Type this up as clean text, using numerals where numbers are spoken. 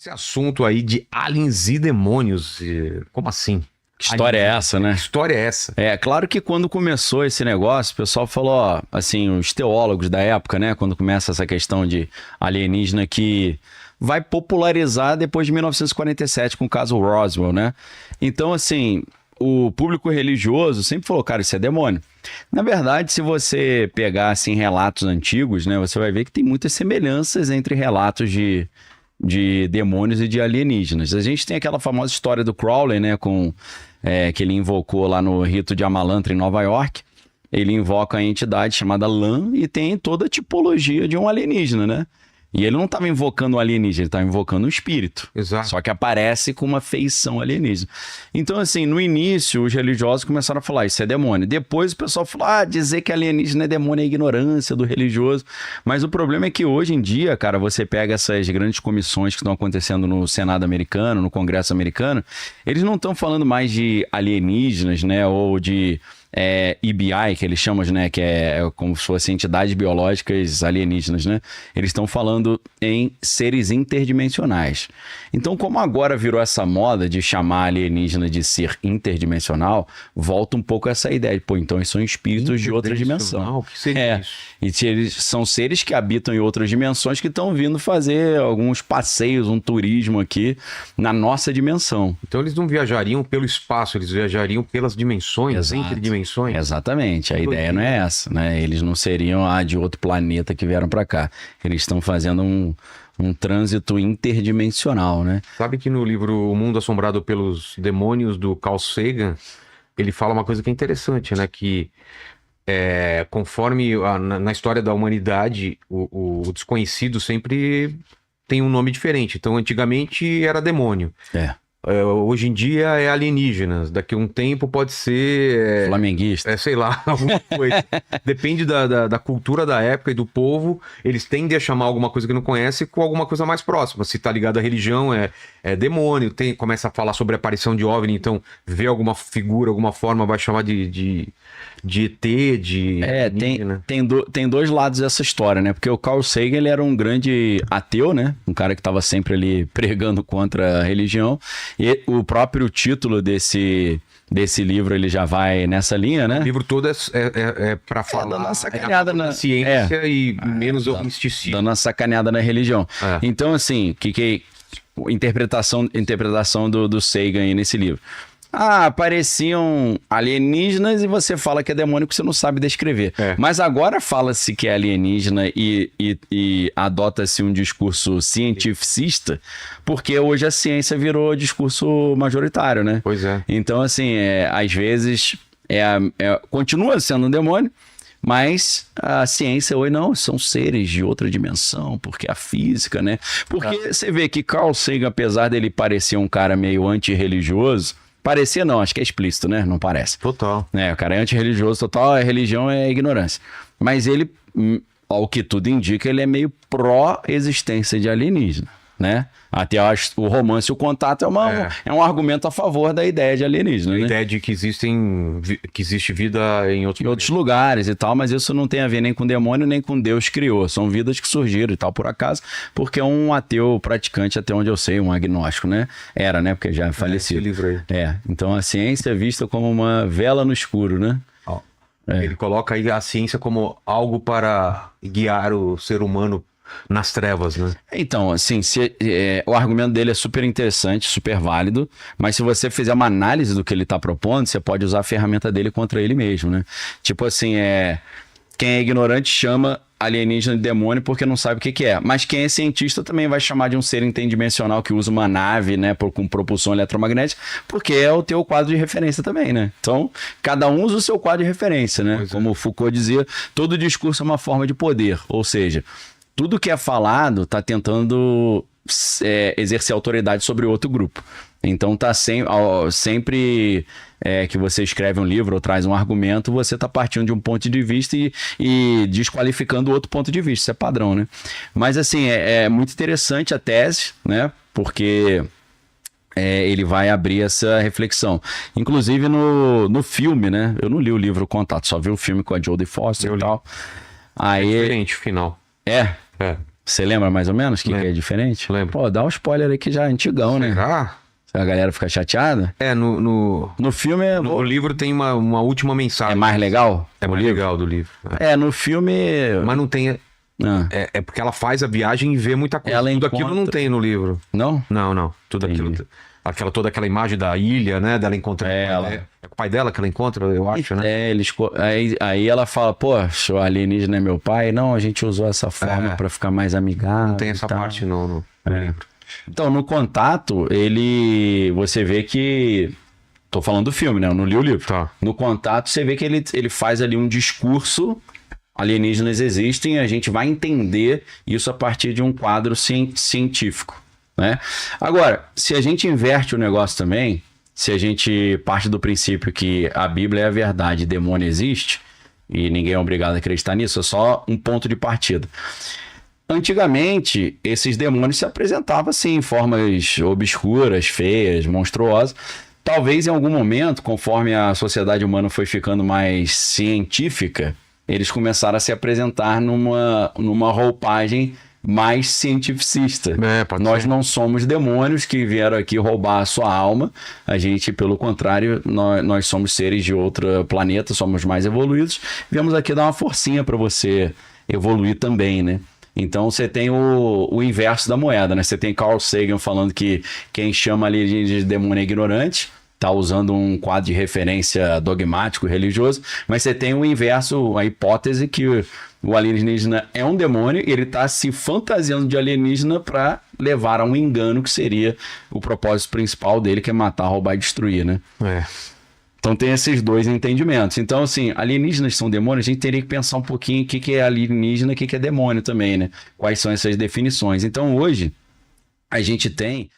Esse assunto aí de aliens e demônios, como assim? Que história é essa, né? Que história é essa? É, claro que quando começou esse negócio, o pessoal falou, ó, assim, os teólogos da época, né? Quando começa essa questão de alienígena que vai popularizar depois de 1947 com o caso Roswell, né? Então, assim, o público religioso sempre falou, cara, isso é demônio. Na verdade, se você pegar, assim, relatos antigos, né? Você vai ver que tem muitas semelhanças entre relatos de demônios e de alienígenas. A gente tem aquela famosa história do Crowley, né, que ele invocou lá no rito de Amalantra, em Nova York. Ele invoca a entidade chamada Lan e tem toda a tipologia de um alienígena, né? E ele não estava invocando um alienígena, ele estava invocando um espírito. Exato. Só que aparece com uma feição alienígena. Então, assim, no início, os religiosos começaram a falar, isso é demônio. Depois o pessoal falou, dizer que alienígena é demônio é ignorância do religioso. Mas o problema é que hoje em dia, cara, você pega essas grandes comissões que estão acontecendo no Senado americano, no Congresso americano, eles não estão falando mais de alienígenas, né, ou de... EBI, que eles chamam, né, que é como se fossem entidades biológicas alienígenas, né? Eles estão falando em seres interdimensionais. Então, como agora virou essa moda de chamar alienígena de ser interdimensional, volta um pouco essa ideia de, pô, então eles são espíritos de outra dimensão. O que seria isso? E eles são seres que habitam em outras dimensões que estão vindo fazer alguns passeios, um turismo aqui na nossa dimensão. Então eles não viajariam pelo espaço, eles viajariam pelas dimensões, entre dimensões. Exatamente, a ideia não é essa, né? Eles não seriam de outro planeta que vieram para cá. Eles estão fazendo um trânsito interdimensional, né? Sabe que no livro O Mundo Assombrado pelos Demônios, do Carl Sagan, ele fala uma coisa que é interessante, né? Que conforme na história da humanidade, o desconhecido sempre tem um nome diferente. Então, antigamente era demônio. Hoje em dia é alienígenas. Daqui a um tempo pode ser... flamenguista. Sei lá, alguma coisa. Depende da cultura da época e do povo. Eles tendem a chamar alguma coisa que não conhece com alguma coisa mais próxima. Se tá ligado à religião, é demônio. Começa a falar sobre a aparição de OVNI, então vê alguma figura, alguma forma, vai chamar de ET, de... tem dois lados dessa história, né? Porque o Carl Sagan, ele era um grande ateu, né? Um cara que estava sempre ali pregando contra a religião. E o próprio título desse livro, ele já vai nessa linha, né? O livro todo é para falar dando uma sacaneada na ciência e menos o misticismo. Dando uma sacaneada na religião. Então, assim, interpretação do Sagan aí nesse livro. Apareciam alienígenas e você fala que é demônio que você não sabe descrever. Mas agora fala-se que é alienígena e adota-se um discurso cientificista, porque hoje a ciência virou discurso majoritário, né? Pois é. Então, assim, às vezes continua sendo um demônio, mas a ciência hoje não, são seres de outra dimensão, porque a física, né? Porque você vê que Carl Sagan, apesar dele parecer um cara meio antirreligioso, parecia não, acho que é explícito, né? Não parece. Total. O cara é antirreligioso total, a religião é ignorância. Mas ele, ao que tudo indica, ele é meio pró-existência de alienígena, né? Até eu acho o romance e o contato é um argumento a favor da ideia de alienígena, né? A ideia de que existe vida em outros lugares e tal, mas isso não tem a ver nem com demônio, nem com Deus criou. São vidas que surgiram e tal, por acaso, porque é um ateu praticante, até onde eu sei, um agnóstico, né? Era, né? Porque já é falecido. Esse livro aí. Então a ciência é vista como uma vela no escuro, né? Ele coloca aí a ciência como algo para guiar o ser humano nas trevas, né? Então, assim, o argumento dele é super interessante, super válido, mas se você fizer uma análise do que ele está propondo, você pode usar a ferramenta dele contra ele mesmo, né? Tipo assim, quem é ignorante chama alienígena de demônio porque não sabe o que é. Mas quem é cientista também vai chamar de um ser interdimensional que usa uma nave, né, com propulsão eletromagnética, porque é o teu quadro de referência também, né? Então, cada um usa o seu quadro de referência, né? Como Foucault dizia, todo discurso é uma forma de poder, ou seja, tudo que é falado está tentando exercer autoridade sobre outro grupo. Então, tá sempre que você escreve um livro ou traz um argumento, você está partindo de um ponto de vista e desqualificando outro ponto de vista. Isso é padrão, né? Mas, assim, é muito interessante a tese, né? Porque ele vai abrir essa reflexão. Inclusive no filme, né? Eu não li o livro Contato, só vi o filme com a Jodie Foster e tal. Aí, é diferente o final. É? Você lembra mais ou menos o que Lembro. é diferente? Lembro. Pô, dá um spoiler aí que já é antigão, né? Será? Se a galera fica chateada. No filme no livro tem uma última mensagem. é mais legal? É o mais livro? legal do livro. No filme... Mas não tem... Ah, É porque ela faz a viagem e vê muita coisa. Ela Tudo encontra- aquilo não tem no livro. não? Não. Tudo Entendi. aquilo... toda aquela imagem da ilha, né? Dela encontrando. Ela. É com o pai dela que ela encontra, eu acho, né? Aí ela fala, pô, o alienígena é meu pai. Não, a gente usou essa forma pra ficar mais amigável. Não tem e essa tal. parte no livro. Então, no Contato, você vê que... Tô falando do filme, né? Eu não li o livro. Tá. No Contato, você vê que ele faz ali um discurso, alienígenas existem, a gente vai entender isso a partir de um quadro científico, né? Agora, se a gente inverte o negócio também, se a gente parte do princípio que a Bíblia é a verdade, demônio existe, e ninguém é obrigado a acreditar nisso, é só um ponto de partida. Antigamente, esses demônios se apresentavam assim, em formas obscuras, feias, monstruosas. Talvez em algum momento, conforme a sociedade humana foi ficando mais científica, eles começaram a se apresentar numa roupagem mais cientificista. Pode Nós ser. não somos demônios que vieram aqui roubar a sua alma. A gente, pelo contrário, nós somos seres de outro planeta, somos mais evoluídos. Viemos aqui dar uma forcinha para você evoluir também, né? Então você tem o inverso da moeda, né? Você tem Carl Sagan falando que quem chama ali de demônio é ignorante, tá usando um quadro de referência dogmático religioso, mas você tem o inverso, a hipótese que o alienígena é um demônio e ele tá se fantasiando de alienígena para levar a um engano que seria o propósito principal dele, que é matar, roubar e destruir, né? Então tem esses dois entendimentos. Então, assim, alienígenas são demônios, a gente teria que pensar um pouquinho o que é alienígena e o que é demônio também, né? Quais são essas definições. Então, hoje, a gente tem